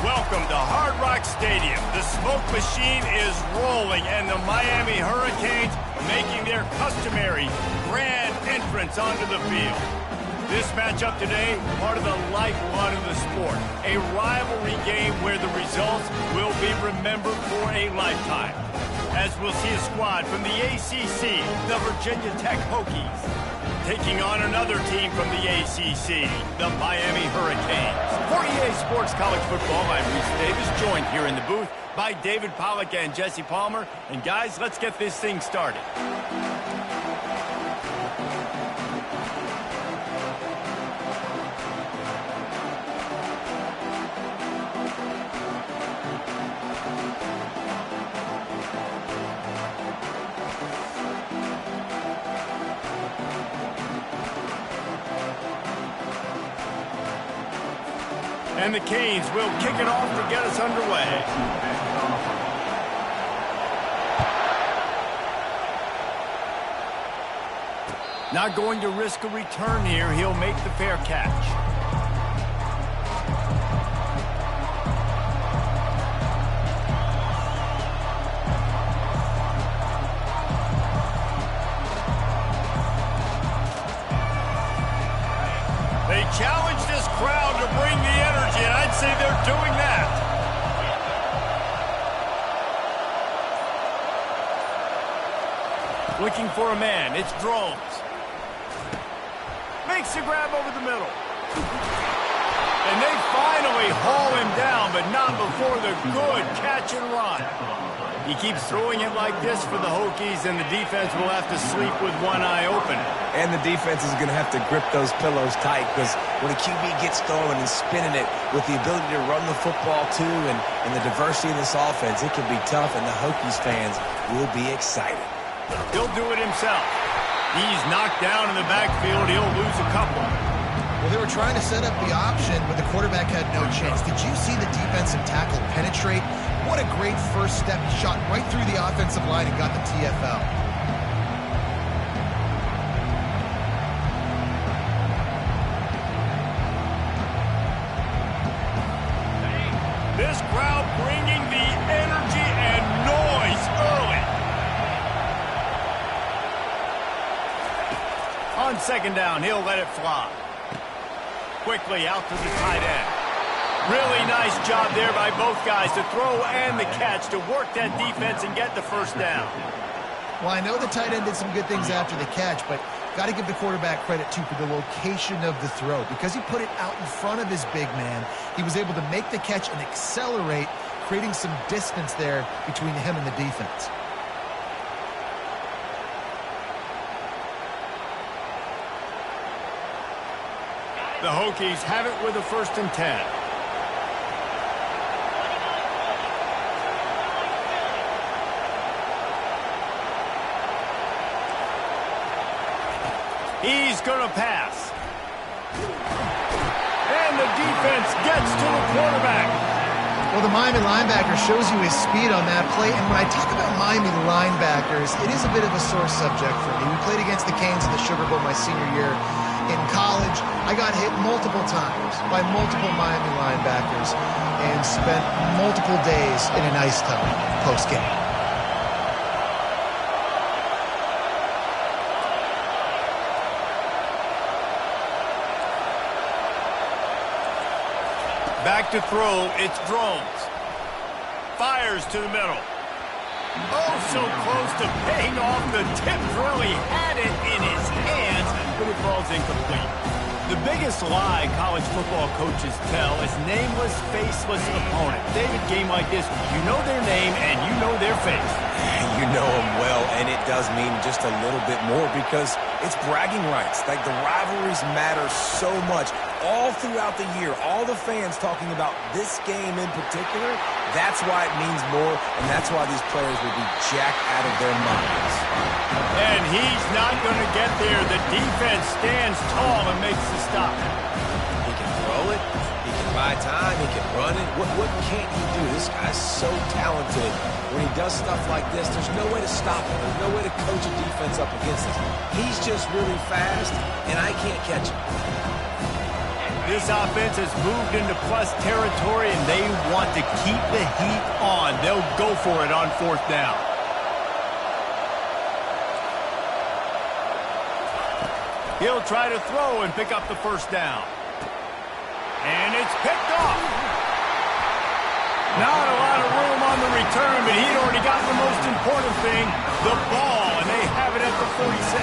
Welcome to Hard Rock Stadium. The smoke machine is rolling, and the Miami Hurricanes making their customary grand entrance onto the field. This matchup today, part of the lifeblood of the sport. A rivalry game where the results will be remembered for a lifetime. As we'll see a squad from the ACC, the Virginia Tech Hokies, taking on another team from the ACC, the Miami Hurricanes. For EA Sports College Football, I'm Reese Davis, joined here in the booth by David Pollack and Jesse Palmer. And guys, let's get this thing started. And the Canes will kick it off to get us underway. Not going to risk a return here. He'll make the fair catch. They challenge this crowd to bring the energy, and I'd say they're doing that. Looking for a man. It's Drones. Makes the grab over the middle. And they finally haul him down, but not before the good catch and run. He keeps throwing it like this for the Hokies, and the defense will have to sleep with one eye open. And the defense is going to have to grip those pillows tight, because when a QB gets throwing and spinning it with the ability to run the football too and the diversity in this offense, it can be tough, and the Hokies fans will be excited. He'll do it himself. He's knocked down in the backfield. He'll lose a couple. Well, they were trying to set up the option, but the quarterback had no chance. Did you see the defensive tackle penetrate? What a great first step. He shot right through the offensive line and got the TFL. This crowd bringing the energy and noise early. On second down, he'll let it fly. Quickly out to the tight end. Really nice job there by both guys to throw and the catch to work that defense and get the first down. Well, I know the tight end did some good things after the catch, but got to give the quarterback credit, too, for the location of the throw. Because he put it out in front of his big man, he was able to make the catch and accelerate, creating some distance there between him and the defense. The Hokies have it with a 1st and 10. He's going to pass. And the defense gets to the quarterback. Well, the Miami linebacker shows you his speed on that play. And when I talk about Miami linebackers, it is a bit of a sore subject for me. We played against the Canes in the Sugar Bowl my senior year in college. I got hit multiple times by multiple Miami linebackers and spent multiple days in an ice tub post-game. Back to throw, it's Drones. Fires to the middle. Oh, so close to paying off. The tip really had it in his hands, but it falls incomplete. The biggest lie college football coaches tell is nameless, faceless opponent. David, game like this, you know their name and you know their face. You know them well, and it does mean just a little bit more because it's bragging rights. Like, the rivalries matter so much. All throughout the year, all the fans talking about this game in particular, that's why it means more, and that's why these players will be jacked out of their minds. And he's not going to get there. The defense stands tall and makes the stop. He can throw it, he can buy time, he can run it. What can't he do? This guy's so talented. When he does stuff like this, there's no way to stop him. There's no way to coach a defense up against him. He's just really fast, and I can't catch him. This offense has moved into plus territory, and they want to keep the heat on. They'll go for it on 4th down. He'll try to throw and pick up the 1st down. And it's picked off. Not a lot of room on the return, but he'd already got the most important thing, the ball, and they have it at the 46.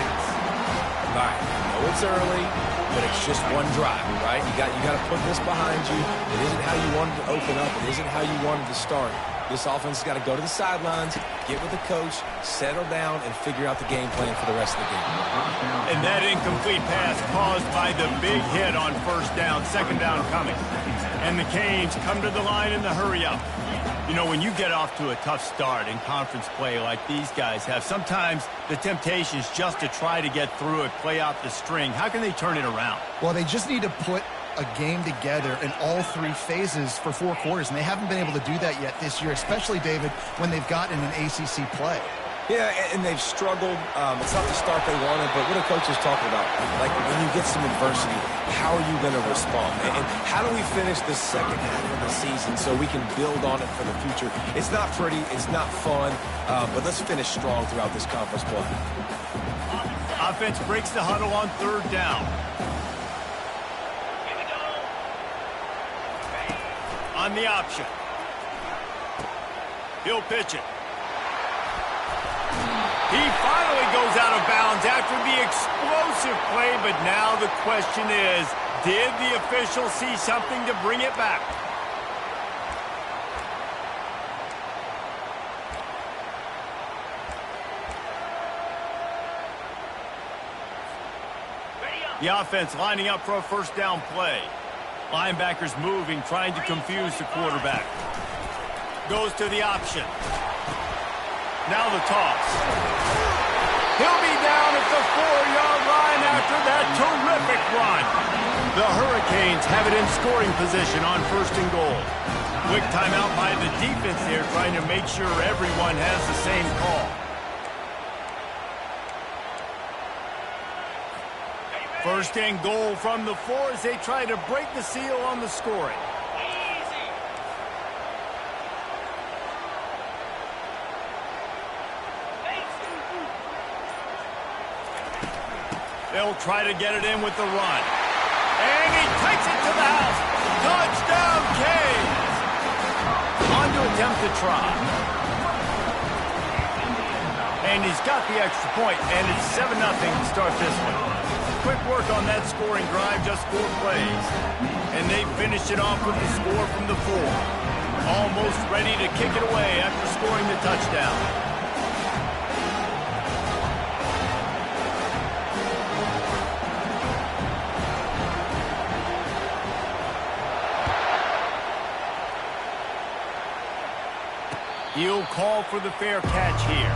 All right, I know it's early, but it's just one drive, right? You got to put this behind you. It isn't how you wanted to open up. It isn't how you wanted to start. This offense has got to go to the sidelines, get with the coach, settle down, and figure out the game plan for the rest of the game. And that incomplete pass caused by the big hit on 1st down, 2nd down coming. And the Canes come to the line in the hurry-up. You know, when you get off to a tough start in conference play like these guys have, sometimes the temptation is just to try to get through it, play out the string. How can they turn it around? Well, they just need to put a game together in all 3 phases for 4 quarters, and they haven't been able to do that yet this year, especially, David, when they've gotten an ACC play. Yeah, and they've struggled. It's not the start they wanted, but what are coaches talking about? Like, when you get some adversity, how are you going to respond? And how do we finish the second half of the season so we can build on it for the future? It's not pretty. It's not fun, but let's finish strong throughout this conference play. Offense breaks the huddle on 3rd down. On the option. He'll pitch it. He finally goes out of bounds after the explosive play, but now the question is, did the official see something to bring it back? The offense lining up for a 1st down play. Linebackers moving, trying to confuse the quarterback. Goes to the option. Now the toss. He'll be down at the 4-yard line after that terrific run. The Hurricanes have it in scoring position on 1st and goal. Quick timeout by the defense there, trying to make sure everyone has the same call. First and goal from the 4 as they try to break the seal on the scoring. They'll try to get it in with the run. And he takes it to the house. Touchdown, Canes! On to attempt to try. And he's got the extra point, and it's 7-0 to start this one. Quick work on that scoring drive, just 4 plays. And they finished it off with the score from the 4. Almost ready to kick it away after scoring the touchdown. He'll call for the fair catch here.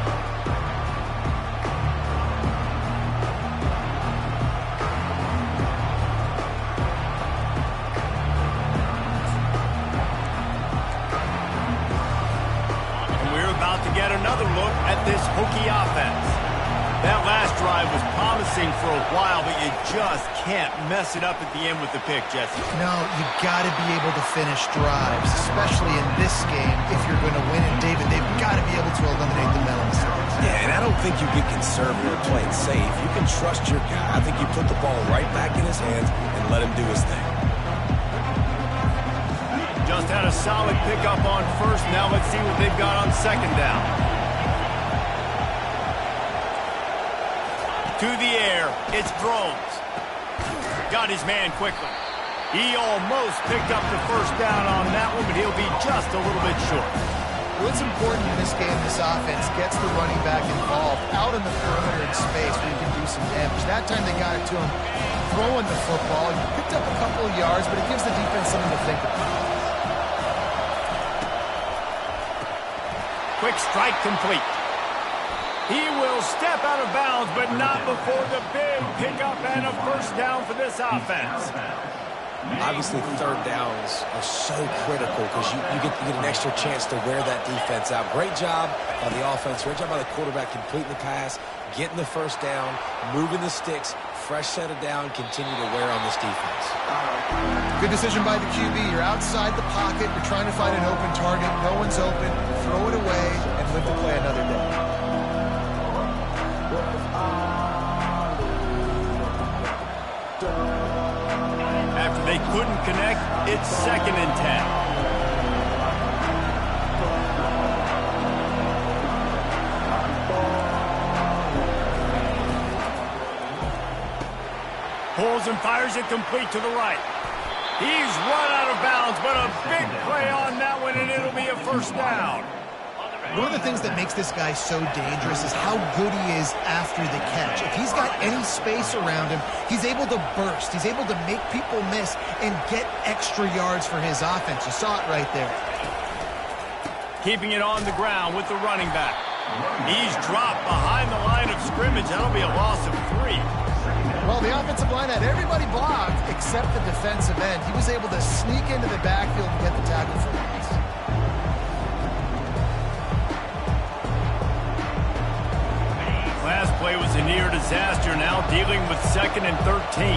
And we're about to get another look at this Hokie offense. That last drive was promising for a while, but you just can't mess it up at the end with the pick, Jesse. No, you got to be able to finish drives, especially in this game. If you're going to win it, David, they've got to be able to eliminate the mental mistakes. Yeah, and I don't think you get conservative or play it safe. You can trust your guy. I think you put the ball right back in his hands and let him do his thing. Just had a solid pickup on 1st. Now let's see what they've got on 2nd down. To the air, it's Drones. Got his man quickly. He almost picked up the 1st down on that one, but he'll be just a little bit short. What's important in this game, this offense gets the running back involved out in the perimeter in space where you can do some damage. That time they got it to him throwing the football. He picked up a couple of yards, but it gives the defense something to think about. Quick strike complete. He will step out of bounds, but not before the big pickup and a 1st down for this offense. Obviously, 3rd downs are so critical because you get an extra chance to wear that defense out. Great job by the offense. Great job by the quarterback completing the pass, getting the 1st down, moving the sticks, fresh set of down, continue to wear on this defense. Good decision by the QB. You're outside the pocket. You're trying to find an open target. No one's open. Throw it away and live to play another day. After they couldn't connect, it's 2nd and 10. Pulls and fires it complete to the right. He's run out of bounds, but a big play on that one, and it'll be a first down. One of the things that makes this guy so dangerous is how good he is after the catch. If he's got any space around him, he's able to burst. He's able to make people miss and get extra yards for his offense. You saw it right there. Keeping it on the ground with the running back. He's dropped behind the line of scrimmage. That'll be a loss of 3. Well, the offensive line had everybody blocked except the defensive end. He was able to sneak into the backfield and get the tackle for loss. Last play was a near disaster, now dealing with 2nd and 13.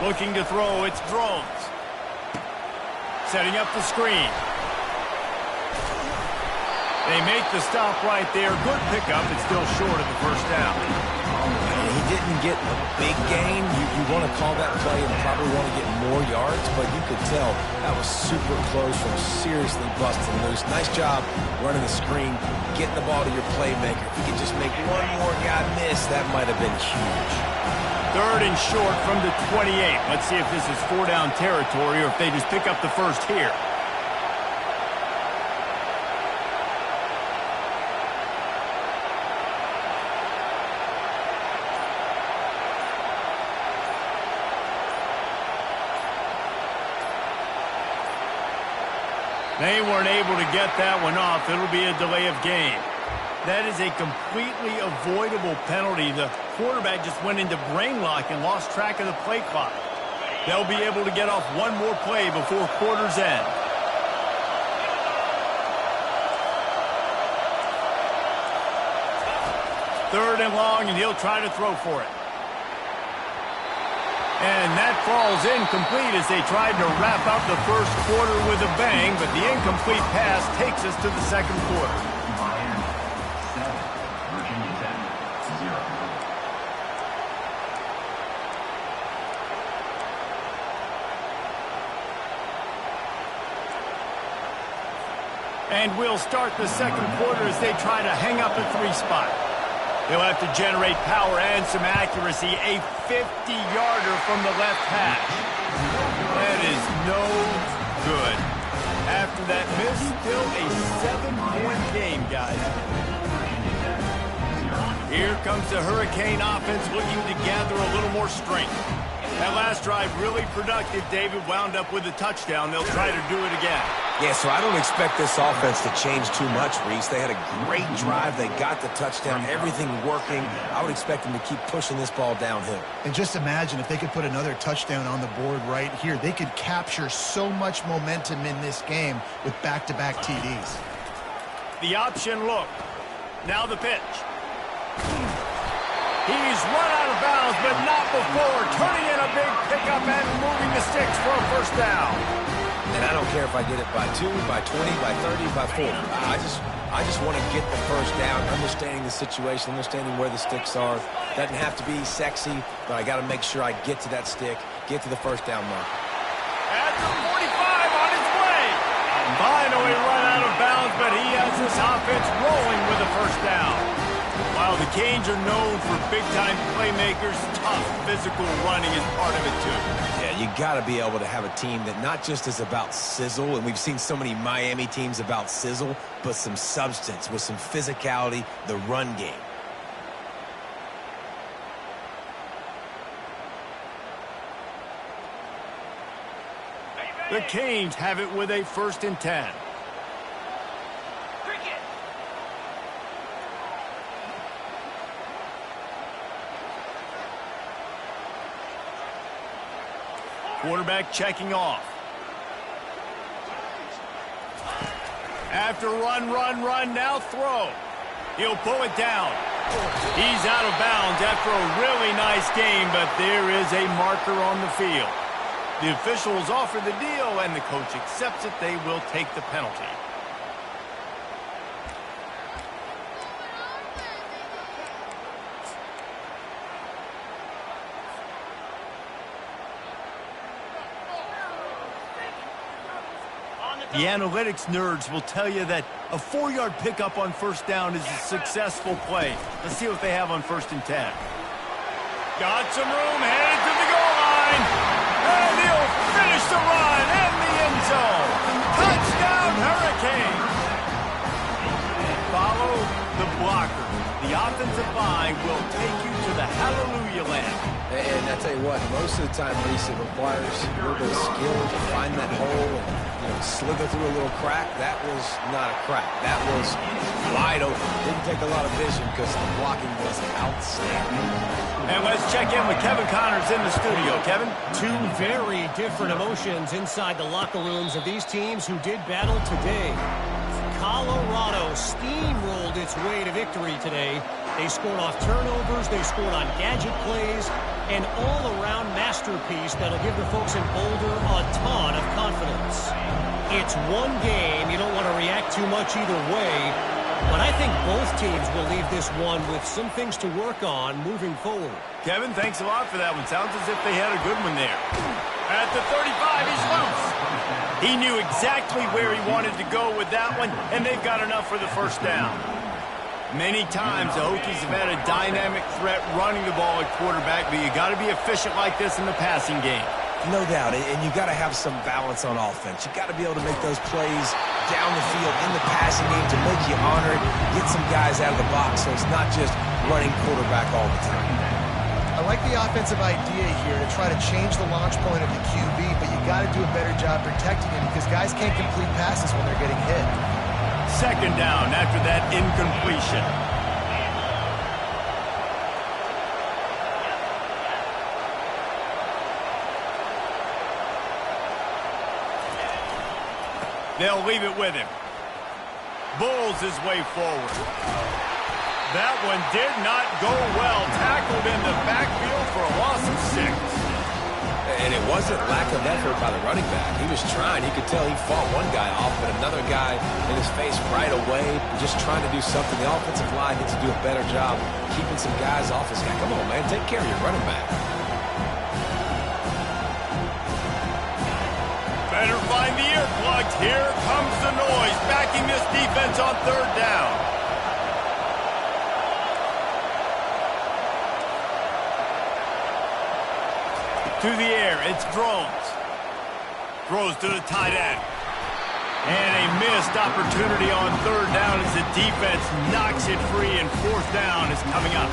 Looking to throw, it's Drones. Setting up the screen. They make the stop right there. Good pickup. It's still short of the first down. He didn't get a big gain. You want to call that play and probably want to get more yards, but you could tell that was super close from seriously busting loose. Nice job running the screen, getting the ball to your playmaker. If you could just make one more guy miss, that might have been huge. 3rd and short from the 28. Let's see if this is 4-down territory or if they just pick up the first here. They weren't able to get that one off. It'll be a delay of game. That is a completely avoidable penalty. The quarterback just went into brain lock and lost track of the play clock. They'll be able to get off one more play before quarter's end. Third and long, and he'll try to throw for it. And that falls incomplete as they tried to wrap up the first quarter with a bang, but the incomplete pass takes us to the second quarter. Miami 7, Virginia 10, 0. And we'll start the second quarter as they try to hang up a 3 spot. They'll have to generate power and some accuracy. A 50-yarder from the left hash. That is no good. After that miss, still a 7-point game, guys. Here comes the Hurricane offense looking to gather a little more strength. That last drive really productive. David wound up with a touchdown. They'll try to do it again. Yeah, so I don't expect this offense to change too much, Reese. They had a great drive. They got the touchdown, everything working. I would expect them to keep pushing this ball downhill. And just imagine if they could put another touchdown on the board right here. They could capture so much momentum in this game with back-to-back TDs. The option look. Now the pitch. He's run out of bounds, but not before. Turning in a big pickup and moving the sticks for a first down. And I don't care if I get it by 2, by 20, by 30, by 40. I just want to get the first down, understanding the situation, understanding where the sticks are. Doesn't have to be sexy, but I got to make sure I get to that stick, get to the first down mark. At the 45 on his way. Finally run out of bounds, but he has this offense rolling with a first down. While the Canes are known for big-time playmakers, tough physical running is part of it, too. Yeah, you got to be able to have a team that not just is about sizzle, and we've seen so many Miami teams about sizzle, but some substance with some physicality, the run game. The Canes have it with a 1st and 10. Quarterback checking off. After run, now throw. He'll pull it down. He's out of bounds after a really nice game, but there is a marker on the field. The officials offer the deal, and the coach accepts it. They will take the penalty. The analytics nerds will tell you that a 4-yard pickup on first down is a successful play. Let's see what they have on 1st and 10. Got some room, headed to the goal line. And he'll finish the run in the end zone. Touchdown, Hurricane. Follow the blocker. The offensive line will take you to the hallelujah land. And I tell you what, most of the time, Reese, it requires a little bit of skill to find that hole and slither through a little crack. That was not a crack. That was wide open. Didn't take a lot of vision because the blocking was outstanding. And let's check in with Kevin Connors in the studio. Kevin? Two very different emotions inside the locker rooms of these teams who did battle today. Colorado steamrolled its way to victory today. They scored off turnovers, they scored on gadget plays, an all-around masterpiece that'll give the folks in Boulder a ton of confidence. It's one game, you don't want to react too much either way, but I think both teams will leave this one with some things to work on moving forward. Kevin, thanks a lot for that one. Sounds as if they had a good one there. At the 35, he's loose. He knew exactly where he wanted to go with that one, and they've got enough for the first down. Many times the Hokies have had a dynamic threat running the ball at quarterback, but you got to be efficient like this in the passing game. No doubt, and you got to have some balance on offense. You got to be able to make those plays down the field in the passing game to make you honor it, get some guys out of the box so it's not just running quarterback all the time. I like the offensive idea here to try to change the launch point of the QB, but you got to do a better job protecting him because guys can't complete passes when they're getting hit. 2nd down after that incompletion. They'll leave it with him. Bulls his way forward. That one did not go well. Tackled in the backfield for a loss of 6. And it wasn't lack of effort by the running back. He was trying. He could tell he fought one guy off, but another guy in his face right away, just trying to do something. The offensive line needs to do a better job keeping some guys off his guy. Come on, man. Take care of your running back. Better find the earplugs. Here comes the noise, backing this defense on 3rd down. To the air, it's Drones. Throws to the tight end. And a missed opportunity on 3rd down as the defense knocks it free, and 4th down is coming up.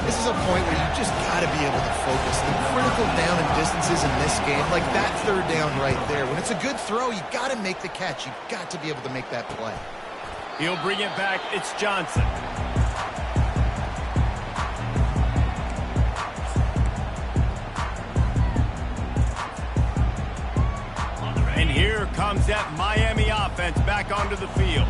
This is a point where you just got to be able to focus. The critical down and distances in this game, like that 3rd down right there. When it's a good throw, you got to make the catch. You got to be able to make that play. He'll bring it back. It's Johnson. And here comes that Miami offense back onto the field.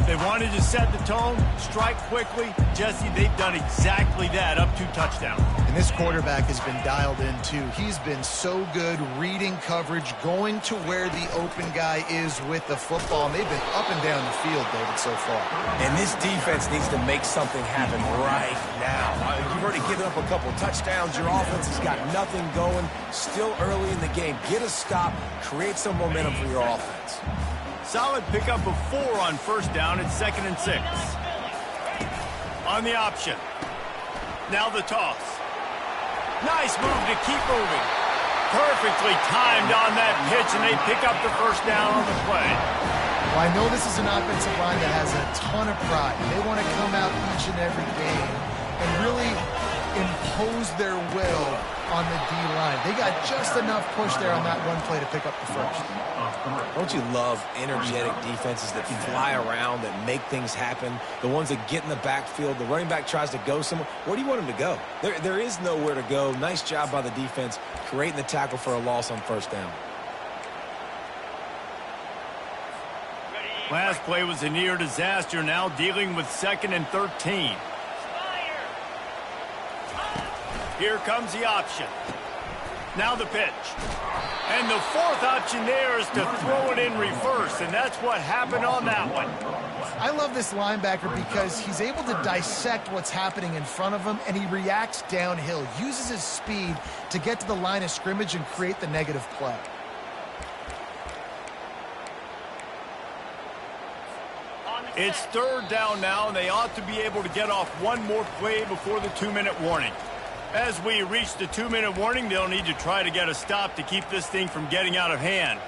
They wanted to set the tone, strike quickly. Jesse, they've done exactly that, up 2 touchdowns. And this quarterback has been dialed in, too. He's been so good reading coverage, going to where the open guy is with the football. And they've been up and down the field, David, so far. And this defense needs to make something happen right now. You've already given up a couple touchdowns. Your offense has got nothing going. Still early in the game. Get a stop. Create some momentum for your offense. Solid pickup of 4 on 1st down. It's 2nd and 6. On the option. Now the toss. Nice move to keep moving. Perfectly timed on that pitch, and they pick up the 1st down on the play. Well, I know this is an offensive line that has a ton of pride. They want to come out each and every game and really impose their will on the D-line. They got just enough push there on that one play to pick up the 1st. Don't you love energetic defenses that fly around, that make things happen? The ones that get in the backfield. The running back tries to go somewhere. Where do you want him to go? There is nowhere to go. Nice job by the defense creating the tackle for a loss on 1st down. Last play was a near disaster, now dealing with 2nd and 13. Here comes the option. Now the pitch. And the fourth option there is to throw it in reverse, and that's what happened on that one. I love this linebacker because he's able to dissect what's happening in front of him, and he reacts downhill, uses his speed to get to the line of scrimmage and create the negative play. It's third down now, and they ought to be able to get off one more play before the 2-minute warning. As we reach the 2-minute warning, they'll need to try to get a stop to keep this thing from getting out of hand.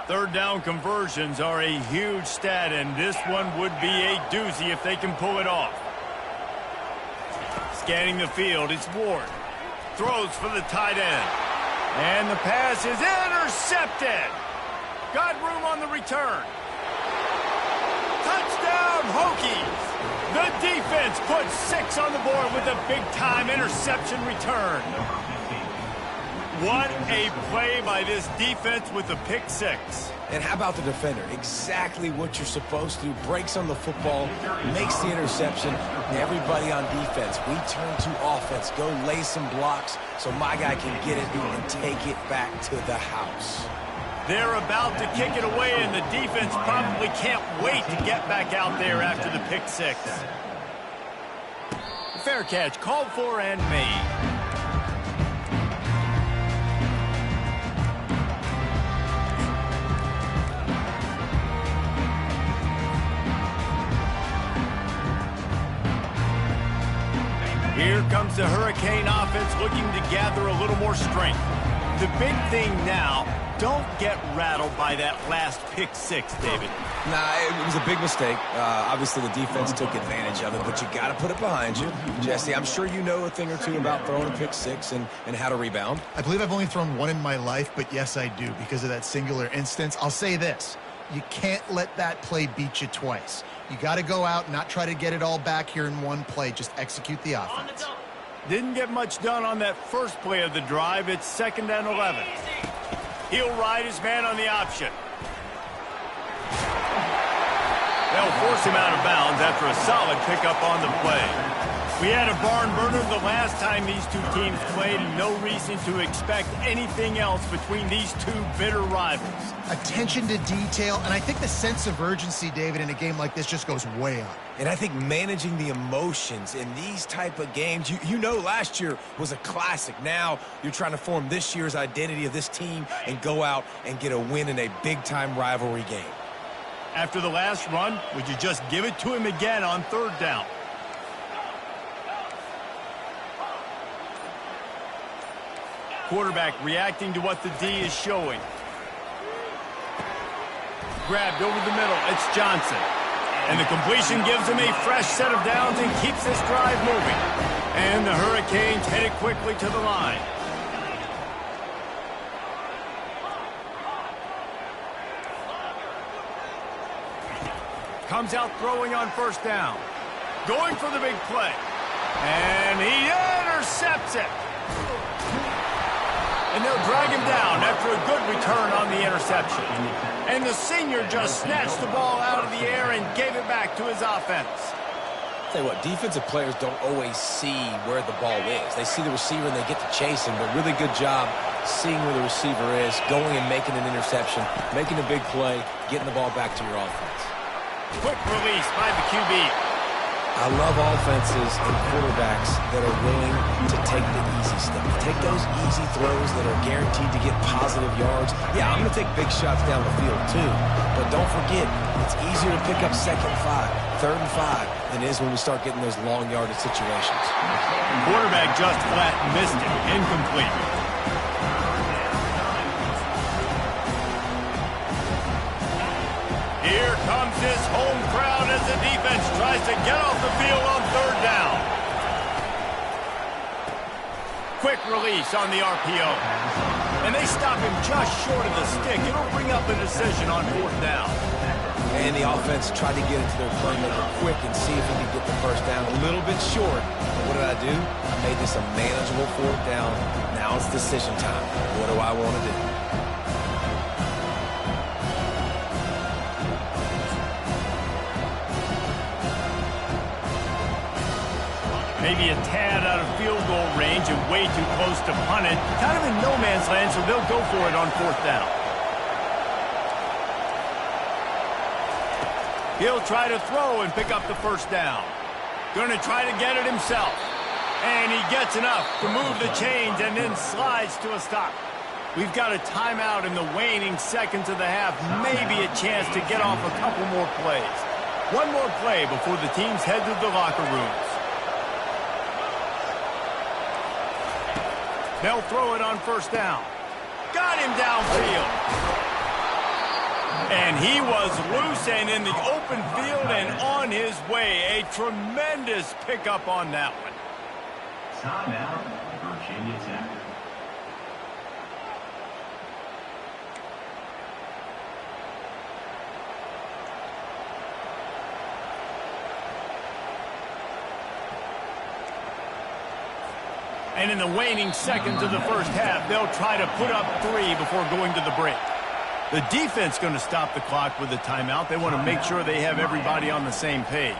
Third down conversions are a huge stat, and this one would be a doozy if they can pull it off. Scanning the field, it's Ward. Throws for the tight end. And the pass is intercepted. Got room on the return. Touchdown, Hokies. The defense puts 6 on the board with a big-time interception return. What a play by this defense with the pick 6. And how about the defender? Exactly what you're supposed to do. Breaks on the football, makes the interception. Everybody on defense, we turn to offense. Go lay some blocks so my guy can get it and take it back to the house. They're about to kick it away, and the defense probably can't wait to get back out there after the pick 6. Fair catch, called for and made. Here comes the Hurricane offense looking to gather a little more strength. The big thing now, don't get rattled by that last pick 6, David. Nah, it was a big mistake. Obviously, the defense took advantage of it, but you got to put it behind you. Jesse, I'm sure you know a thing or two about throwing a pick 6 and how to rebound. I believe I've only thrown one in my life, but yes, I do because of that singular instance. I'll say this. You can't let that play beat you twice. You got to go out and not try to get it all back here in one play. Just execute the offense. Didn't get much done on that first play of the drive. It's 2nd and 11. He'll ride his man on the option. They'll force him out of bounds after a solid pickup on the play. We had a barn burner the last time these two teams played, and no reason to expect anything else between these two bitter rivals. Attention to detail, and I think the sense of urgency, David, in a game like this just goes way up. And I think managing the emotions in these type of games, you know last year was a classic. Now you're trying to form this year's identity of this team and go out and get a win in a big-time rivalry game. After the last run, would you just give it to him again on 3rd down? Quarterback reacting to what the D is showing. Grabbed over the middle. It's Johnson. And the completion gives him a fresh set of downs and keeps this drive moving. And the Hurricanes headed quickly to the line. Comes out throwing on 1st down. Going for the big play. And he intercepts it. And they'll drag him down after a good return on the interception. And the senior just snatched the ball out of the air and gave it back to his offense. Tell you what, defensive players don't always see where the ball is. They see the receiver and they get to chase him, but really good job seeing where the receiver is, going and making an interception, making a big play, getting the ball back to your offense. Quick release by the QB. I love offenses and quarterbacks that are willing to take the easy stuff. Take those easy throws that are guaranteed to get positive yards. Yeah, I'm going to take big shots down the field too. But don't forget, it's easier to pick up 2nd and 5, 3rd and 5 than it is when we start getting those long yardage situations. Quarterback just flat missed it. Incomplete. Here comes this home crowd as the defense tries to get off the field on 3rd down. Quick release on the RPO. And they stop him just short of the stick. It'll bring up a decision on 4th down. And the offense tried to get it to their playmaker quick and see if he could get the 1st down. A little bit short. But what did I do? I made this a manageable 4th down. Now it's decision time. What do I want to do? Maybe a tad out of field goal range and way too close to punt it. Kind of in no man's land, so they'll go for it on 4th down. He'll try to throw and pick up the 1st down. Going to try to get it himself. And he gets enough to move the chains and then slides to a stop. We've got a timeout in the waning seconds of the half. Maybe a chance to get off a couple more plays. One more play before the teams head to the locker rooms. They'll throw it on 1st down. Got him downfield. And he was loose and in the open field and on his way. A tremendous pickup on that one. Timeout, Virginia Tech. And in the waning seconds of the 1st half, they'll try to put up 3 before going to the break. The defense going to stop the clock with a timeout. They want to make sure they have everybody on the same page.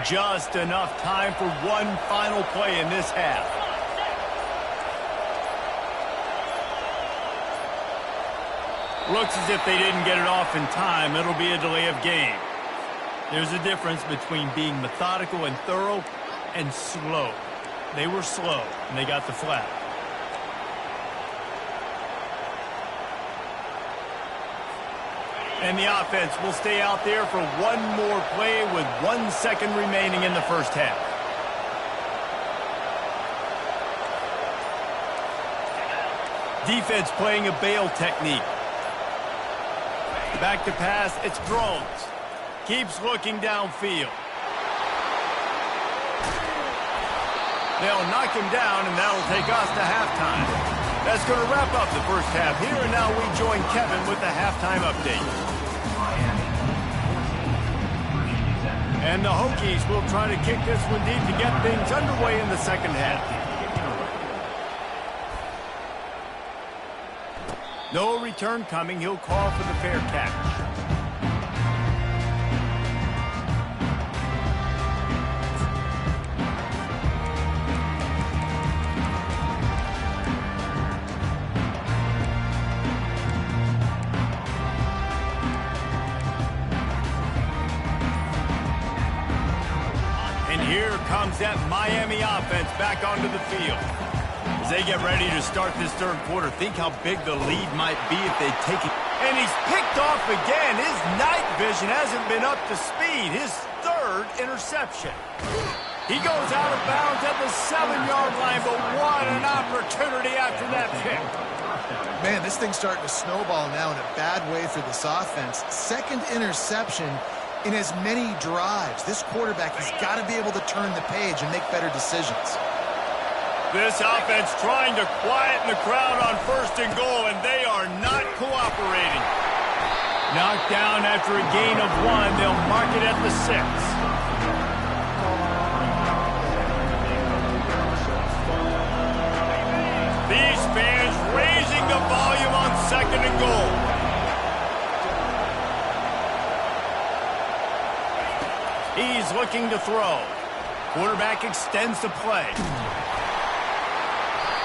Just enough time for one final play in this half. Looks as if they didn't get it off in time. It'll be a delay of game. There's a difference between being methodical and thorough and slow. They were slow, and they got the flag. And the offense will stay out there for one more play with 1 second remaining in the 1st half. Defense playing a bail technique. Back to pass, it's Drones. Keeps looking downfield. They'll knock him down, and that'll take us to halftime. That's going to wrap up the 1st half here, and now we join Kevin with the halftime update. And the Hokies will try to kick this one deep to get things underway in the 2nd half. No return coming. He'll call for the fair catch. Here comes that Miami offense back onto the field. As they get ready to start this 3rd quarter, think how big the lead might be if they take it. And he's picked off again. His night vision hasn't been up to speed. His 3rd interception. He goes out of bounds at the 7-yard line, but what an opportunity after that pick. Man, this thing's starting to snowball now in a bad way for this offense. 2nd interception in as many drives. This quarterback has got to be able to turn the page and make better decisions. This offense trying to quieten the crowd on 1st and goal, and they are not cooperating. Knocked down after a gain of 1. They'll mark it at the 6. These fans raising the volume on 2nd and goal. He's looking to throw. Quarterback extends the play.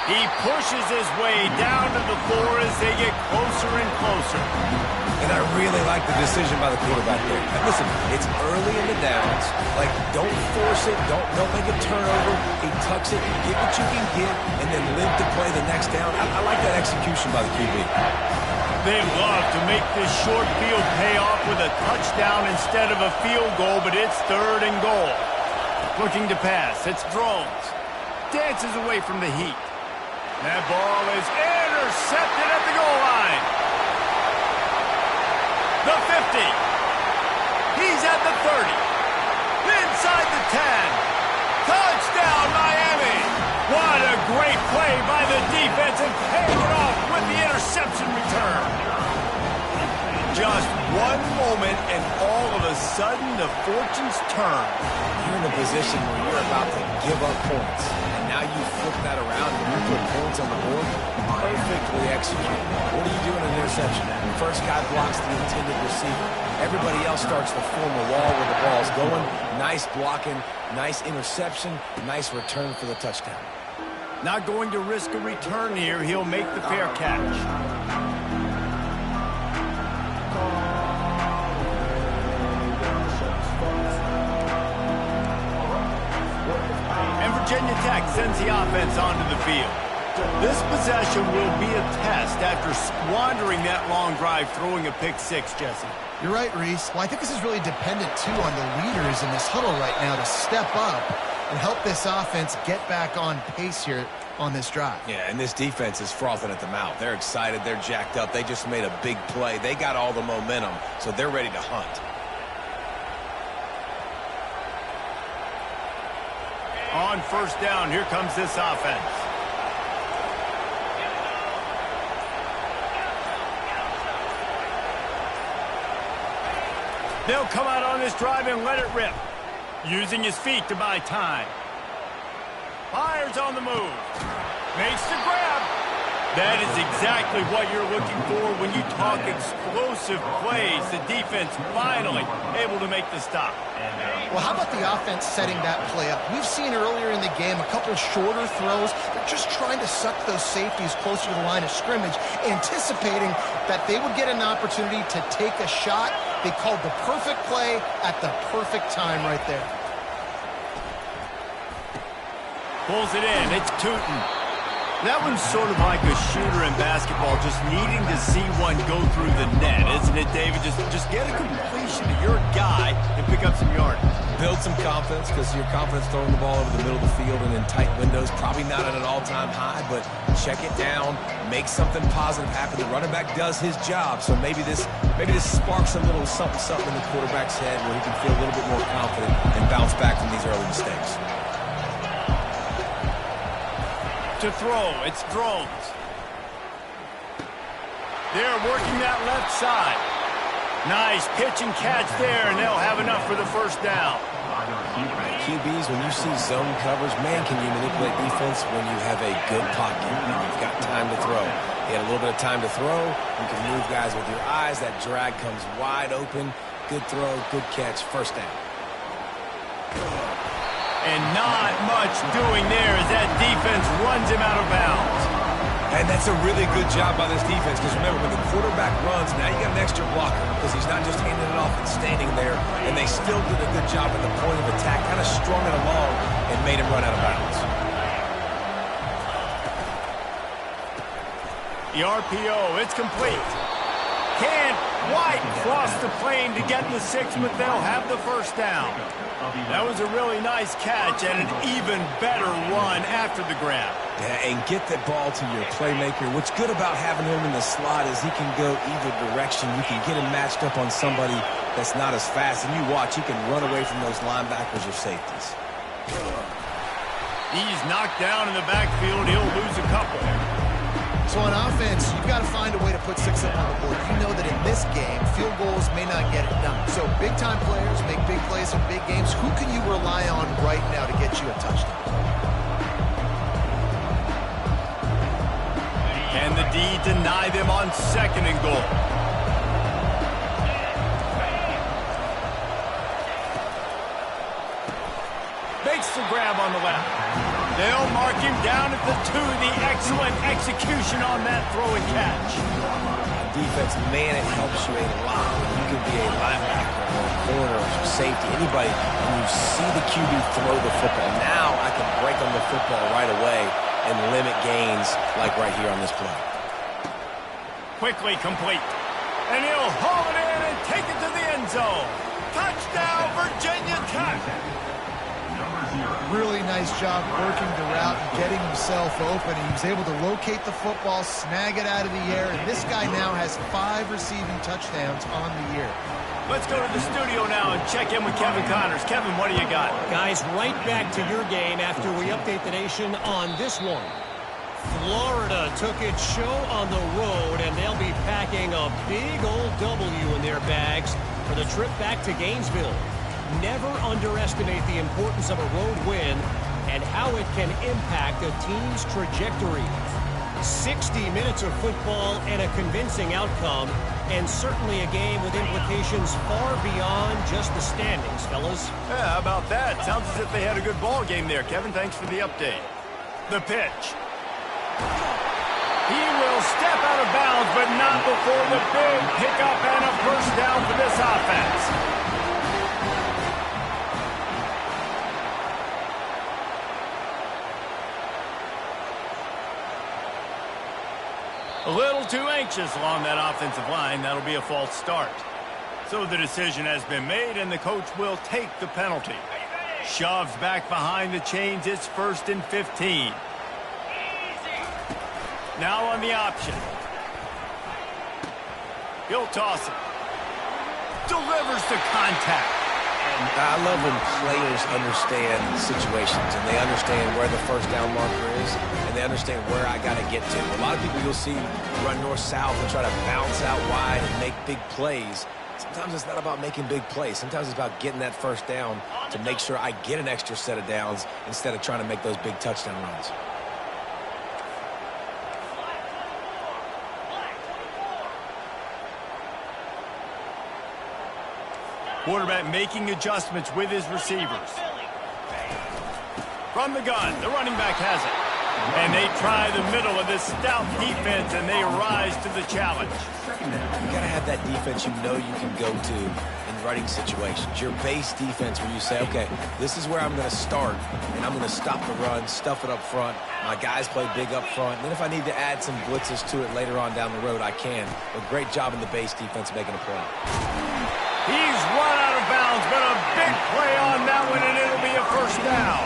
He pushes his way down to the floor as they get closer and closer. And I really like the decision by the quarterback there. And listen, it's early in the downs. Like, don't force it. Don't make a turnover. He tucks it. Get what you can get, and then live to play the next down. I like that execution by the QB. They love to make this short field pay off with a touchdown instead of a field goal, but it's 3rd and goal. Looking to pass. It's Drones. Dances away from the heat. That ball is intercepted at the goal line. The 50. He's at the 30. Inside the 10. Touchdown, Miami. What a great play by the defensive Just one moment, and all of a sudden, the fortunes turn. You're in a position where you're about to give up points, and now you flip that around and you put points on the board. Perfectly executed. What do you do in an interception? First guy blocks the intended receiver. Everybody else starts to form a wall where the ball's going. Nice blocking, nice interception, nice return for the touchdown. Not going to risk a return here. He'll make the fair catch. And Virginia Tech sends the offense onto the field. This possession will be a test after squandering that long drive, throwing a pick six, Jesse. You're right, Reese. Well, I think this is really dependent, too, on the leaders in this huddle right now to step up and help this offense get back on pace here on this drive. Yeah, and this defense is frothing at the mouth. They're excited. They're jacked up. They just made a big play. They got all the momentum, so they're ready to hunt. On first down, here comes this offense. They'll come out on this drive and let it rip. Using his feet to buy time. Fires on the move. Makes the grab. That is exactly what you're looking for when you talk explosive plays. The defense finally able to make the stop. Well, how about the offense setting that play up? We've seen earlier in the game a couple shorter throws. They're just trying to suck those safeties closer to the line of scrimmage, anticipating that they would get an opportunity to take a shot. They called the perfect play at the perfect time right there. Pulls it in. It's Tootin. That one's sort of like a shooter in basketball, just needing to see one go through the net, isn't it, David? Just get a completion to your guy and pick up some yardage. Build some confidence, because your confidence throwing the ball over the middle of the field and in tight windows, probably not at an all-time high, but check it down, make something positive happen. The running back does his job, so maybe this sparks a little something in the quarterback's head where he can feel a little bit more confident and bounce back from these early mistakes. To throw, it's Drones. They're working that left side. Nice pitch and catch there, and they'll have enough for the first down. QBs, when you see zone coverage, man, can you manipulate defense when you have a good pocket and you've got time to throw. You had a little bit of time to throw. You can move guys with your eyes. That drag comes wide open. Good throw, good catch, first down. And not much doing there as that defense runs him out of bounds. And that's a really good job by this defense, because remember, when the quarterback runs, now you got an extra blocker, because he's not just handing it off and standing there, and they still did a good job at the point of attack, kind of strung it along and made him run out of bounds. The RPO, it's complete. Can't quite cross the plane to get the 6, but they'll have the first down. That was a really nice catch and an even better run after the grab. Yeah, and get that ball to your playmaker. What's good about having him in the slot is he can go either direction. You can get him matched up on somebody that's not as fast, and you watch, he can run away from those linebackers or safeties. He's knocked down in the backfield. He'll lose a couple. So on offense, you've got to find a way to put 6 up on the board. You know that in this game, field goals may not get it done. So big-time players make big plays in big games. Who can you rely on right now to get you a touchdown? And the D deny them on 2nd and goal. Makes the grab on the left. They'll mark him down at the 2. The excellent execution on that throw and catch. Defense, man, it helps you a lot. You can be a linebacker or a corner or safety, anybody, and you see the QB throw the football. Now I can break on the football right away and limit gains like right here on this play. Quickly complete. And he'll haul it in and take it to the end zone. Touchdown, Virginia Tech. Really nice job working the route and getting himself open. He was able to locate the football, snag it out of the air, and this guy now has 5 receiving touchdowns on the year. Let's go to the studio now and check in with Kevin Connors. Kevin, what do you got? Guys, right back to your game after we update the nation on this one. Florida took its show on the road, and they'll be packing a big old W in their bags for the trip back to Gainesville. Never underestimate the importance of a road win and how it can impact a team's trajectory. 60 minutes of football and a convincing outcome, and certainly a game with implications far beyond just the standings, fellas. Yeah, how about that? Sounds as if they had a good ball game there, Kevin. Thanks for the update. The pitch. He will step out of bounds, but not before the big pickup and a first down for this offense. A little too anxious along that offensive line. That'll be a false start. So the decision has been made, and the coach will take the penalty. Shoves back behind the chains. It's 1st and 15. Now on the option. He'll toss it. Delivers the contact. I love when players understand situations and they understand where the first down marker is and they understand where I got to get to. A lot of people you'll see run north-south and try to bounce out wide and make big plays. Sometimes it's not about making big plays. Sometimes it's about getting that first down to make sure I get an extra set of downs instead of trying to make those big touchdown runs. Quarterback making adjustments with his receivers. From the gun, the running back has it. And they try the middle of this stout defense, and they rise to the challenge. You got to have that defense you know you can go to in running situations. Your base defense where you say, okay, this is where I'm going to start, and I'm going to stop the run, stuff it up front. My guys play big up front. And then if I need to add some blitzes to it later on down the road, I can. But great job in the base defense making a play. He's run out of bounds, but a big play on that one, and it'll be a first down.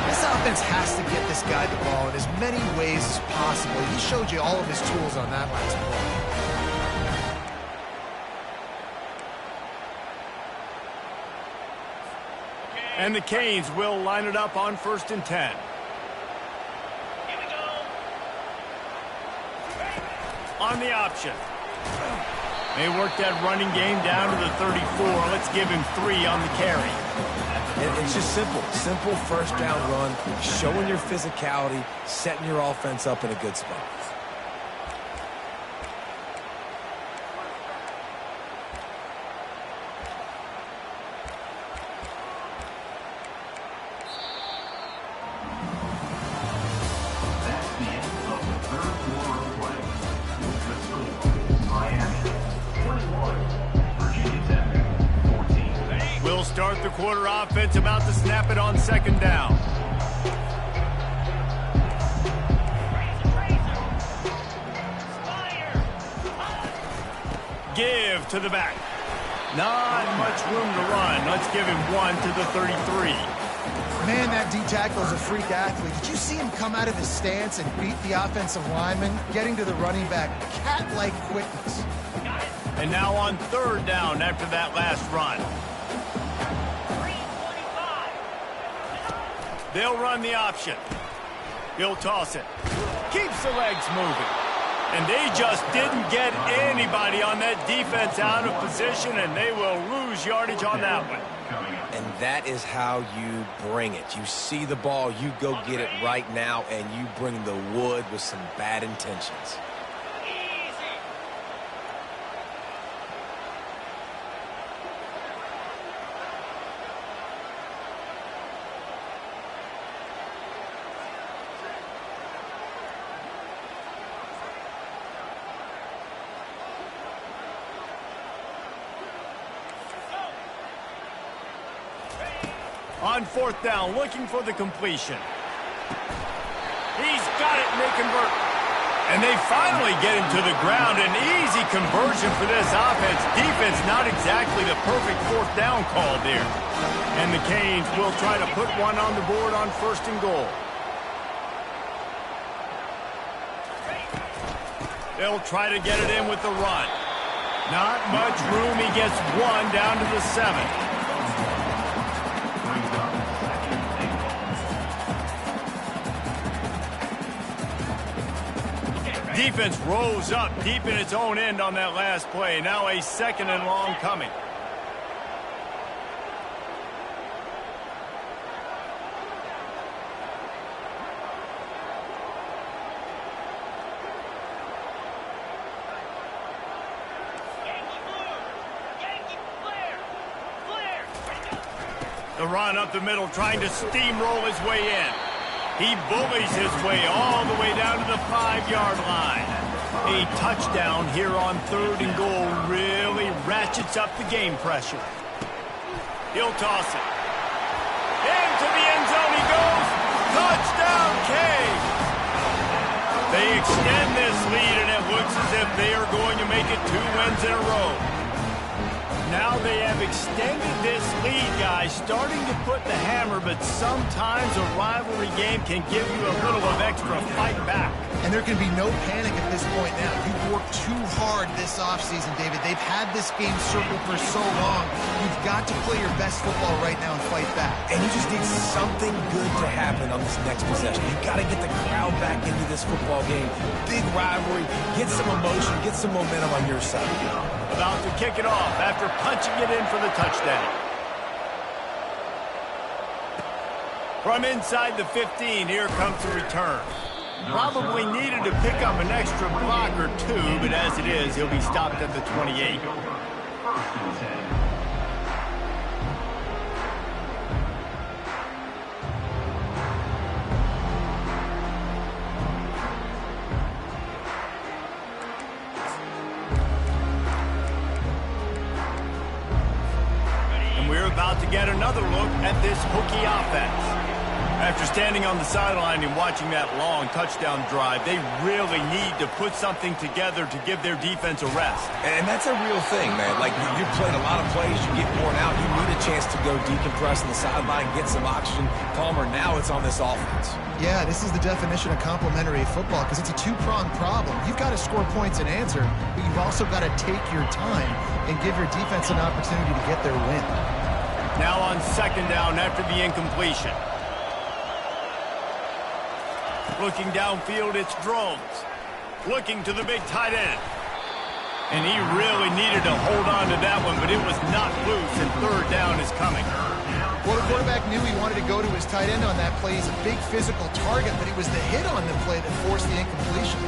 This offense has to get this guy the ball in as many ways as possible. He showed you all of his tools on that last play. And the Canes will line it up on 1st and 10. Here we go. On the option. They work that running game down to the 34. Let's give him 3 on the carry. It's just simple. Simple first down run, showing your physicality, setting your offense up in a good spot. That's the end of the third quarter of play. The score, Miami 21, Virginia Tech 14. We'll start the quarter offense, about to snap it on 2nd down. Give to the back. Not much room to run. Let's give him 1 to the 33. Man, that D-tackle is a freak athlete. Did you see him come out of his stance and beat the offensive lineman, getting to the running back? Cat-like quickness. And now on 3rd down after that last run. They'll run the option. He'll toss it. Keeps the legs moving. And they just didn't get anybody on that defense out of position, and they will lose yardage on that one. And that is how you bring it. You see the ball, you go get it right now, and you bring the wood with some bad intentions. On 4th down, looking for the completion. He's got it, and they convert. And they finally get him to the ground. An easy conversion for this offense. Defense, not exactly the perfect 4th down call there. And the Canes will try to put one on the board on 1st and goal. They'll try to get it in with the run. Not much room. He gets 1 down to the 7. Defense rose up deep in its own end on that last play. Now a 2nd and long coming. The run up the middle, trying to steamroll his way in. He bullies his way all the way down to the 5-yard line. A touchdown here on 3rd and goal really ratchets up the game pressure. He'll toss it. Into the end zone he goes. Touchdown, Cage! They extend this lead, and it looks as if they are going to make it 2 wins in a row. Now they have extended this lead, guys, starting to put the hammer, but sometimes a rivalry game can give you a little of extra fight back. And there can be no panic at this point now. You've worked too hard this offseason, David. They've had this game circled for so long. You've got to play your best football right now and fight back. And you just need something good to happen on this next possession. You've got to get the crowd back into this football game. Big rivalry. Get some emotion. Get some momentum on your side. About to kick it off after punching it in for the touchdown. From inside the 15, here comes the return. Probably needed to pick up an extra block or 2, but as it is, he'll be stopped at the 28. We're about to get another look at this hooky offense. After standing on the sideline and watching that long touchdown drive, they really need to put something together to give their defense a rest. And that's a real thing, man. Like, you've played a lot of plays, you get worn out, you need a chance to go decompress on the sideline, get some oxygen. Palmer, now it's on this offense. Yeah, this is the definition of complementary football because it's a two-pronged problem. You've got to score points and answer, but you've also got to take your time and give your defense an opportunity to get their win. Now on 2nd down after the incompletion. Looking downfield, it's Drones. Looking to the big tight end. And he really needed to hold on to that one, but it was not loose, and 3rd down is coming. Well, the quarterback knew he wanted to go to his tight end on that play. He's a big physical target, but it was the hit on the play that forced the incompletion.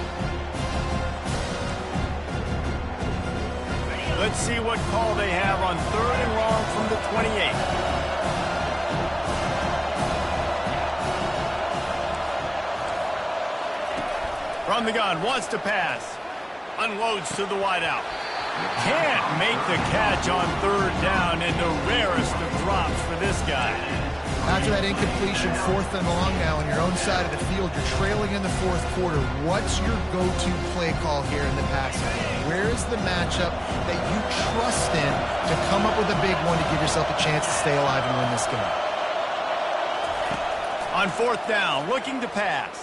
Let's see what call they have on 3rd and long from the 28. From the gun, wants to pass. Unloads to the wideout. Can't make the catch on 3rd down, and the rarest of drops for this guy. After that incompletion, 4th and long now on your own side of the field, you're trailing in the 4th quarter. What's your go-to play call here in the passing game? Where is the matchup that you trust in to come up with a big one to give yourself a chance to stay alive and win this game? On 4th down, looking to pass.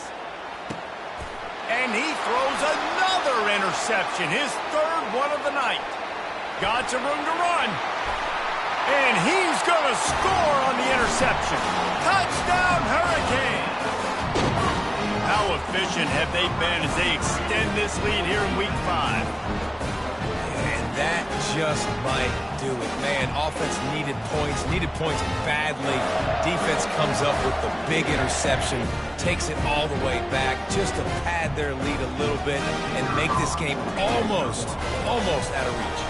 And he throws another interception, his 3rd one of the night. Got some room to run. And he's going to score on the interception. Touchdown, Hurricanes! How efficient have they been as they extend this lead here in Week 5? And that just might do it. Man, offense needed points badly. Defense comes up with the big interception, takes it all the way back just to pad their lead a little bit and make this game almost out of reach.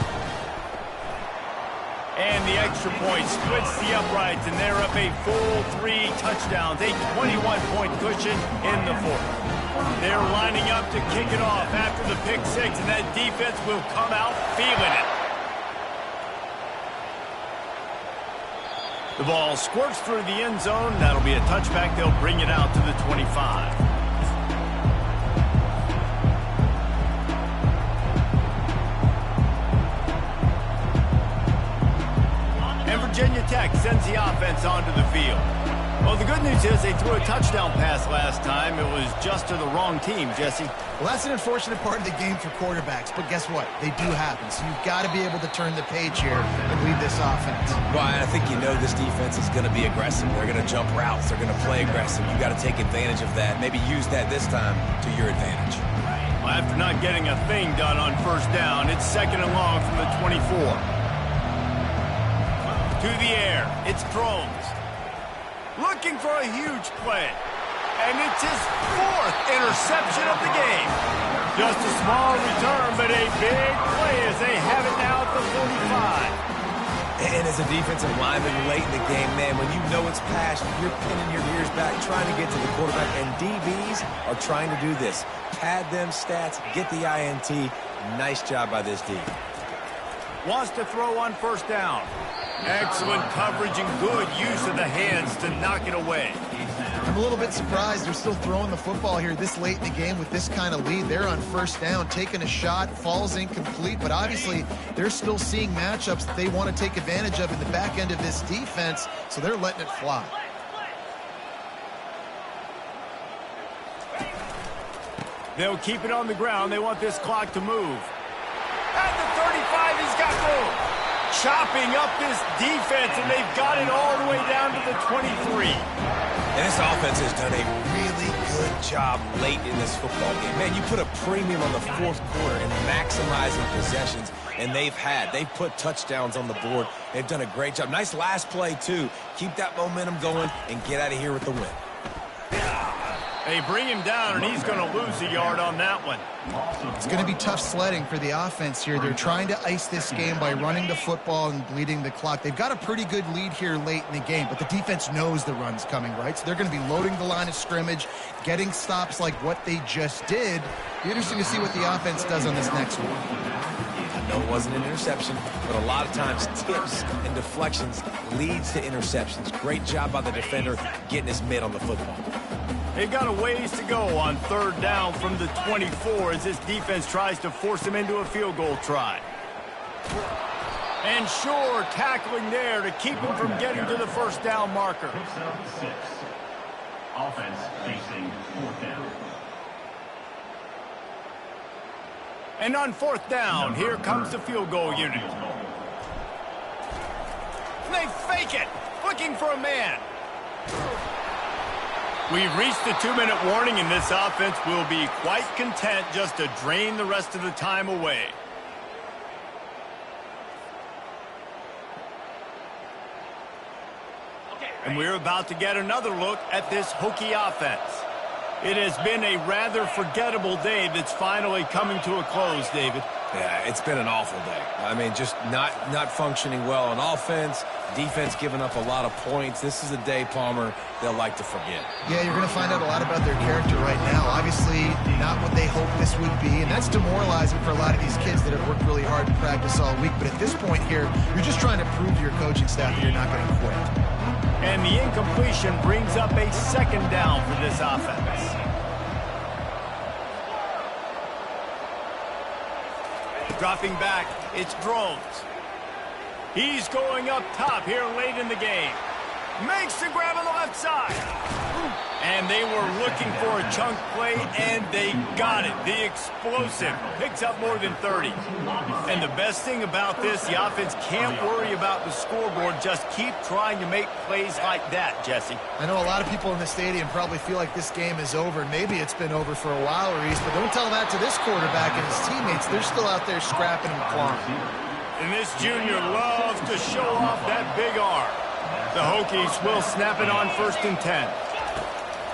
And the extra point splits the uprights, and they're up a full 3 touchdowns, a 21-point cushion in the 4th. They're lining up to kick it off after the pick 6, and that defense will come out feeling it. The ball squirts through the end zone. That'll be a touchback. They'll bring it out to the 25. Virginia Tech sends the offense onto the field. Well, the good news is they threw a touchdown pass last time. It was just to the wrong team, Jesse. Well, that's an unfortunate part of the game for quarterbacks, but guess what? They do happen, so you've got to be able to turn the page here and lead this offense. Well, I think you know this defense is going to be aggressive. They're going to jump routes. They're going to play aggressive. You've got to take advantage of that. Maybe use that this time to your advantage. Well, after not getting a thing done on first down, it's 2nd and long from the 24. To the air, it's Drones. Looking for a huge play. And it's his 4th interception of the game. Just a small return, but a big play as they have it now at the 45. And as a defensive lineman late in the game, man, when you know it's passed, you're pinning your ears back, trying to get to the quarterback, and DBs are trying to do this. Pad them stats, get the INT. Nice job by this D. Wants to throw on first down. Excellent coverage and good use of the hands to knock it away. I'm a little bit surprised they're still throwing the football here this late in the game with this kind of lead. They're on first down, taking a shot, falls incomplete, but obviously they're still seeing matchups that they want to take advantage of in the back end of this defense, so they're letting it fly. They'll keep it on the ground. They want this clock to move. At the 35, he's got room. Chopping up this defense, and they've got it all the way down to the 23. And this offense has done a really good job late in this football game. Man, you put a premium on the 4th quarter and maximizing possessions, and they've put touchdowns on the board. They've done a great job. Nice last play, too. Keep that momentum going and get out of here with the win. They bring him down, and he's going to lose a yard on that one. It's going to be tough sledding for the offense here. They're trying to ice this game by running the football and bleeding the clock. They've got a pretty good lead here late in the game, but the defense knows the run's coming, right? So they're going to be loading the line of scrimmage, getting stops like what they just did. Be interesting to see what the offense does on this next one. I know it wasn't an interception, but a lot of times tips and deflections leads to interceptions. Great job by the defender getting his mitt on the football. They've got a ways to go on 3rd down from the 24 as this defense tries to force them into a field goal try. And sure, tackling there to keep him from getting to the first down marker. Picks up 6. Offense facing 4th down. And on 4th down, here comes the field goal unit. They fake it, looking for a man. We've reached the 2-minute warning, and this offense will be quite content just to drain the rest of the time away. And we're about to get another look at this Hokie offense. It has been a rather forgettable day that's finally coming to a close, David. Yeah, it's been an awful day. I mean, just not functioning well on offense, defense giving up a lot of points. This is a day, Palmer, they'll like to forget. Yeah, you're going to find out a lot about their character right now. Obviously, not what they hoped this would be, and that's demoralizing for a lot of these kids that have worked really hard in practice all week. But at this point here, you're just trying to prove to your coaching staff that you're not going to quit. And the incompletion brings up a 2nd down for this offense. Dropping back, it's Drones. He's going up top here late in the game. Makes the grab on the left side. And they were looking for a chunk play, and they got it. The explosive picks up more than 30. And the best thing about this, the offense can't worry about the scoreboard. Just keep trying to make plays like that, Jesse. I know a lot of people in the stadium probably feel like this game is over. Maybe it's been over for a while, Reese, but don't tell that to this quarterback and his teammates. They're still out there scrapping and clawing. And this junior loves to show off that big arm. The Hokies will snap it on 1st and 10.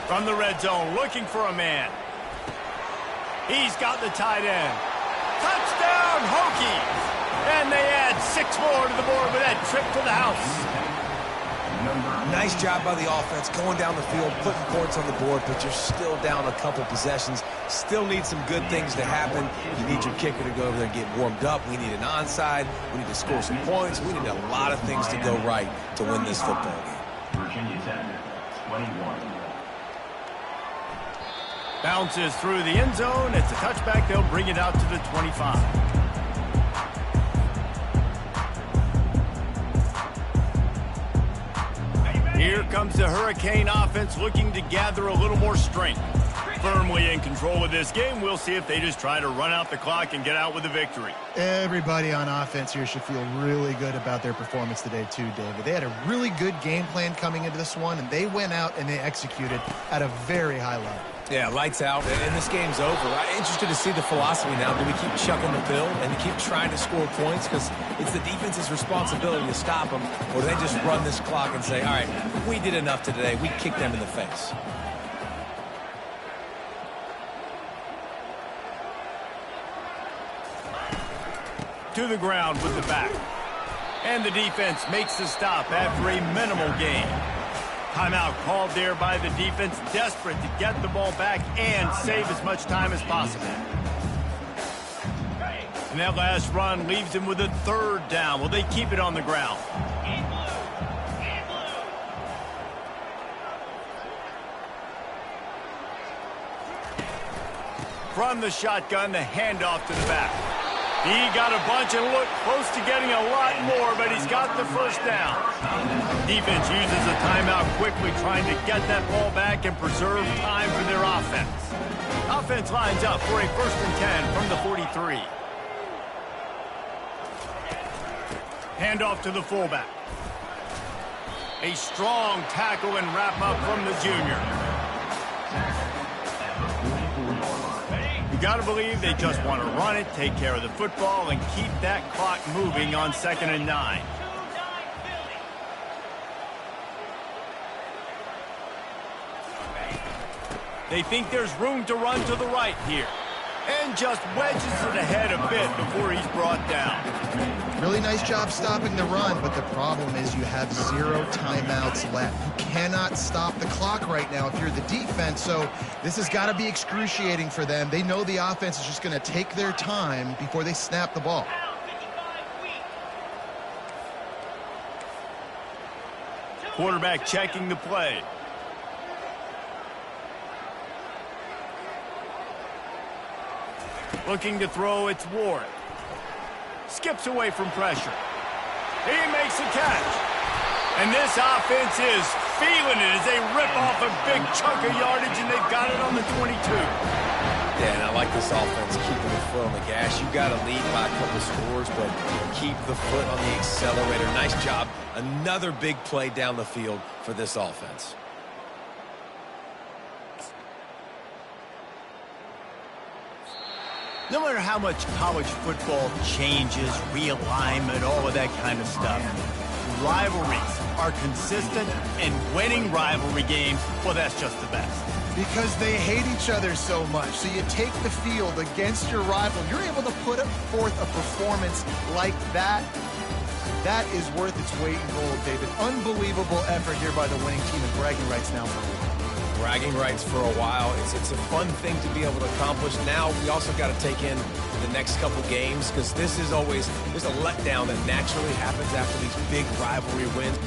From the red zone, looking for a man. He's got the tight end. Touchdown, Hokies! And they add 6 more to the board with that trip to the house. Nice job by the offense going down the field, putting points on the board, but you're still down a couple possessions. Still need some good things to happen. You need your kicker to go over there and get warmed up. We need an onside. We need to score some points. We need a lot of things to go right to win this football game. Virginia Tech, 21. Bounces through the end zone. It's a touchback. They'll bring it out to the 25. Here comes the Hurricane offense looking to gather a little more strength. Firmly in control of this game. We'll see if they just try to run out the clock and get out with a victory. Everybody on offense here should feel really good about their performance today too, David. They had a really good game plan coming into this one, and they went out and they executed at a very high level. Yeah, lights out, and this game's over. I'm interested to see the philosophy now. Do we keep chucking the pill and keep trying to score points because it's the defense's responsibility to stop them, or do they just run this clock and say, all right, we did enough today. We kicked them in the face. To the ground with the back. And the defense makes the stop after a minimal gain. Timeout called there by the defense, desperate to get the ball back and save as much time as possible. And that last run leaves him with a third down. Will they keep it on the ground? From the shotgun, the handoff to the back. He got a bunch and looked close to getting a lot more, but he's got the first down. Defense uses a timeout quickly, trying to get that ball back and preserve time for their offense. Offense lines up for a 1st and 10 from the 43. Handoff to the fullback. A strong tackle and wrap up from the junior. You got to believe they just want to run it, take care of the football, and keep that clock moving on 2nd and 9. They think there's room to run to the right here. And just wedges it ahead a bit before he's brought down. Really nice job stopping the run, but the problem is you have 0 timeouts left. You cannot stop the clock right now if you're the defense, so this has got to be excruciating for them. They know the offense is just going to take their time before they snap the ball. Quarterback checking the play. Looking to throw, it's Ward. Skips away from pressure. He makes a catch. And this offense is feeling it as they rip off a big chunk of yardage, and they've got it on the 22. Yeah, and I like this offense keeping the foot on the gas. You got to lead by a couple scores, but keep the foot on the accelerator. Nice job. Another big play down the field for this offense. No matter how much college football changes, realignment, all of that kind of stuff, rivalries are consistent, and winning rivalry games, well, that's just the best. Because they hate each other so much. So you take the field against your rival. You're able to put forth a performance like that. That is worth its weight in gold, David. Unbelievable effort here by the winning team, and bragging rights now for a while. Bragging rights for a while. It's a fun thing to be able to accomplish. Now we also got to take in the next couple games because this is always, there's a letdown that naturally happens after these big rivalry wins.